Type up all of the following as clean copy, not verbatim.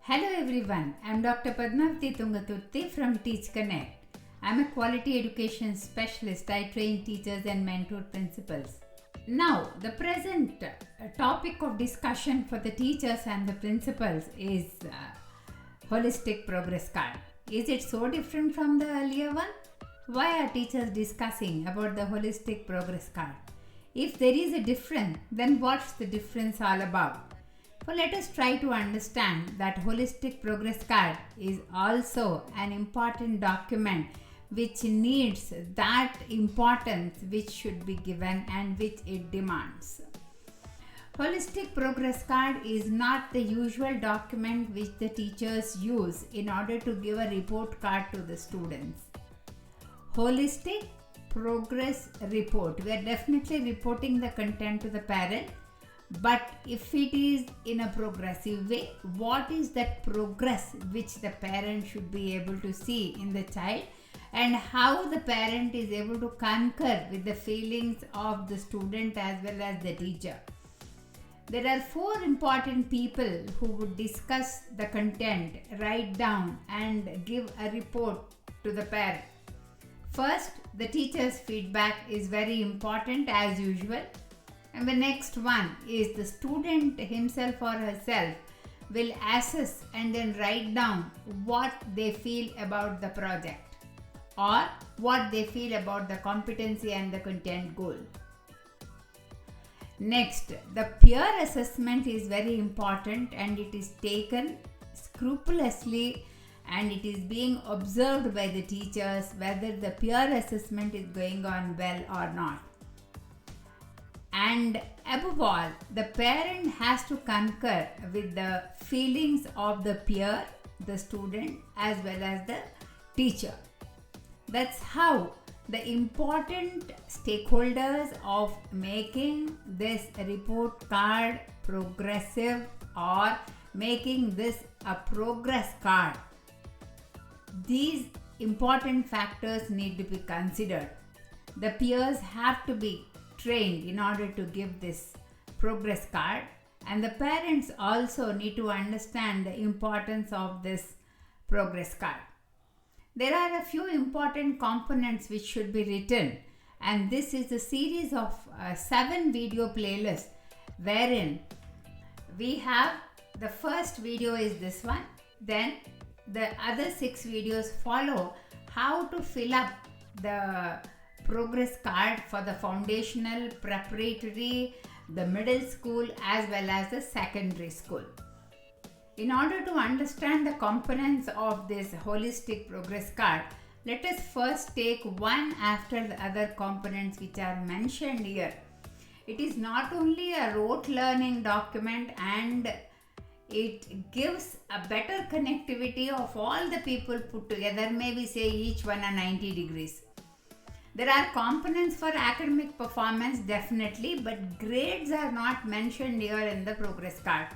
Hello everyone, I am Dr. Padmavati Tungaturthi from Teach Connect. I am a quality education specialist. I train teachers and mentor principals. Now, the present topic of discussion for the teachers and the principals is holistic progress card. Is it so different from the earlier one? Why are teachers discussing about the holistic progress card? If there is a difference, then what's the difference all about? So let us try to understand that holistic progress card is also an important document which needs that importance which should be given and which it demands. Holistic progress card is not the usual document which the teachers use in order to give a report card to the students. Holistic progress report. We are definitely reporting the content to the parent. But if it is in a progressive way, what is that progress which the parent should be able to see in the child, and how the parent is able to concur with the feelings of the student as well as the teacher. There are 4 important people who would discuss the content, write down and give a report to the parent. First, the teacher's feedback is very important as usual. And the next one is the student himself or herself will assess and then write down what they feel about the project or what they feel about the competency and the content goal. Next, the peer assessment is very important and it is taken scrupulously and it is being observed by the teachers whether the peer assessment is going on well or not. And above all, the parent has to concur with the feelings of the peer, the student, as well as the teacher. That's how the important stakeholders of making this report card progressive or making this a progress card. These important factors need to be considered. The peers have to be trained in order to give this progress card, and the parents also need to understand the importance of this progress card. There are a few important components which should be written, and this is a series of 7 video playlists wherein we have the first video is this one, then the other 6 videos follow how to fill up the progress card for the foundational, preparatory, the middle school as well as the secondary school. In order to understand the components of this holistic progress card, let us first take one after the other components which are mentioned here. It is not only a rote learning document and it gives a better connectivity of all the people put together, maybe say each one a 90 degrees. There are components for academic performance definitely, but grades are not mentioned here in the progress card.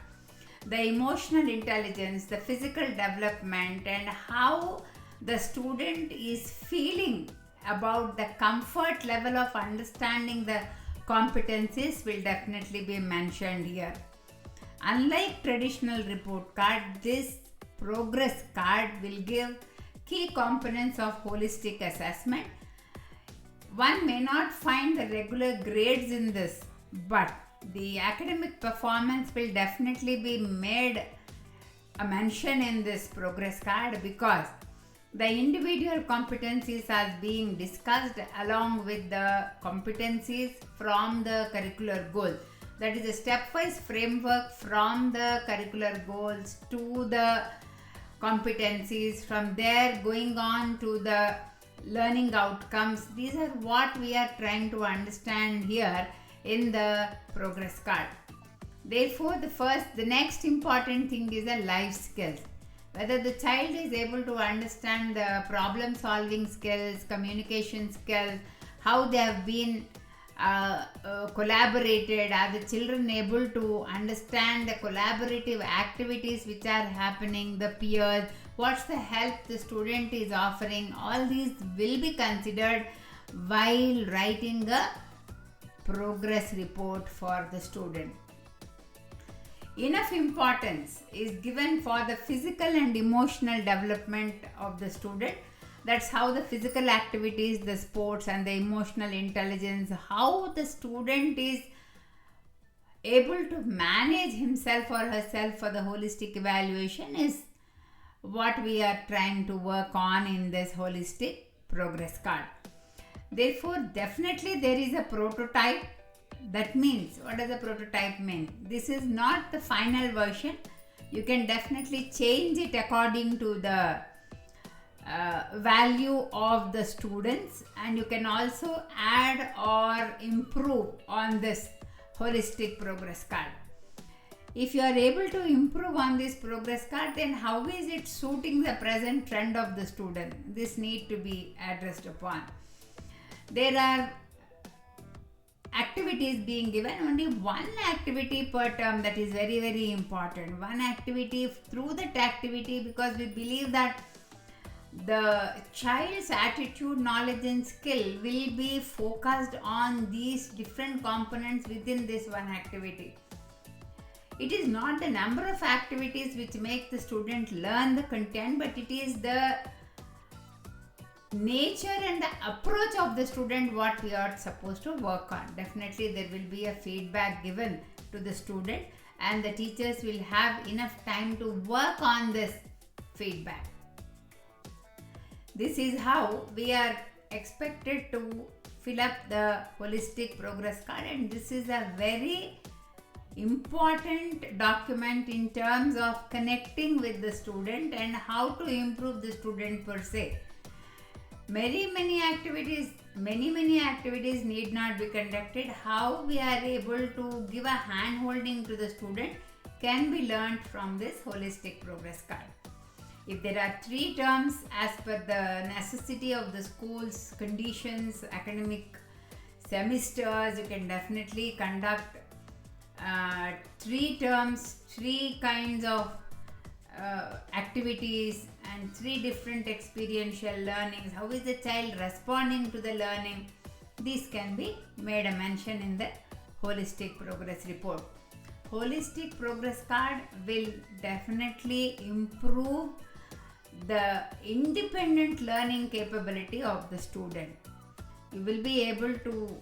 The emotional intelligence, the physical development and how the student is feeling about the comfort level of understanding the competencies will definitely be mentioned here. Unlike traditional report card, this progress card will give key components of holistic assessment. One may not find the regular grades in this, but the academic performance will definitely be made a mention in this progress card because the individual competencies are being discussed along with the competencies from the curricular goal. That is a stepwise framework from the curricular goals to the competencies, from there going on to the learning outcomes. These are what we are trying to understand here in the progress card. Therefore, the next important thing is the life skills. Whether the child is able to understand the problem solving skills, communication skills, how they have been collaborated, are the children able to understand the collaborative activities which are happening, the peers, what's the help the student is offering. All these will be considered while writing a progress report for the student. enough importance is given for the physical and emotional development of the student. That's how the physical activities, the sports, and the emotional intelligence, how the student is able to manage himself or herself for the holistic evaluation is what we are trying to work on in this holistic progress card. Therefore, definitely there is a prototype. That means, what does a prototype mean? This is not the final version. You can definitely change it according to the value of the students, and you can also add or improve on this holistic progress card. If you are able to improve on this progress card, then how is it suiting the present trend of the student? This need to be addressed upon. There are activities being given, only one activity per term. That is very, very important. One activity, through that activity, because we believe that the child's attitude, knowledge and skill will be focused on these different components within this one activity. It is not the number of activities which make the student learn the content, but it is the nature and the approach of the student what we are supposed to work on. Definitely there will be a feedback given to the student, and the teachers will have enough time to work on this feedback. This is how we are expected to fill up the holistic progress card, and this is a very important document in terms of connecting with the student and how to improve the student per se. Many activities need not be conducted. How we are able to give a hand holding to the student can be learned from this holistic progress card. If there are 3 terms as per the necessity of the school's conditions, academic semesters, you can definitely conduct 3 terms, 3 kinds of activities and 3 different experiential learnings. How is the child responding to the learning? This can be made a mention in the holistic progress report. Holistic progress card will definitely improve the independent learning capability of the student. You will be able to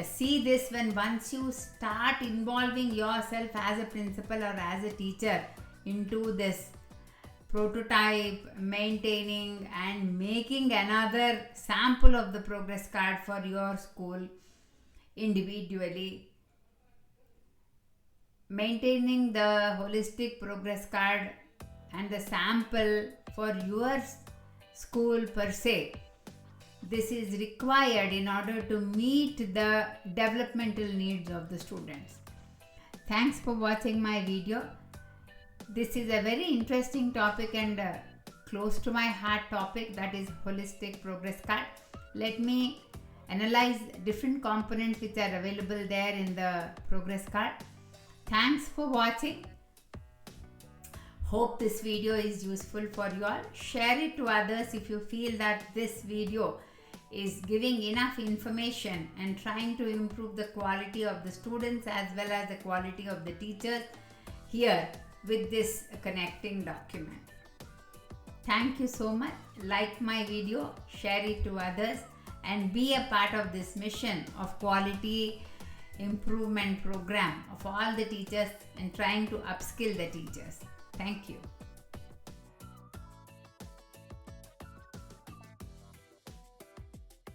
see this when once you start involving yourself as a principal or as a teacher into this prototype, maintaining and making another sample of the progress card for your school individually. Maintaining the holistic progress card and the sample for your school per se. This is required in order to meet the developmental needs of the students. Thanks for watching my video. This is a very interesting topic and close to my heart topic, that is holistic progress card. Let me analyze different components which are available there in the progress card. Thanks for watching. Hope this video is useful for you all. Share it to others if you feel that this video is giving enough information and trying to improve the quality of the students as well as the quality of the teachers here with this connecting document. Thank you so much. Like my video, share it to others, and be a part of this mission of quality improvement program of all the teachers and trying to upskill the teachers. Thank you.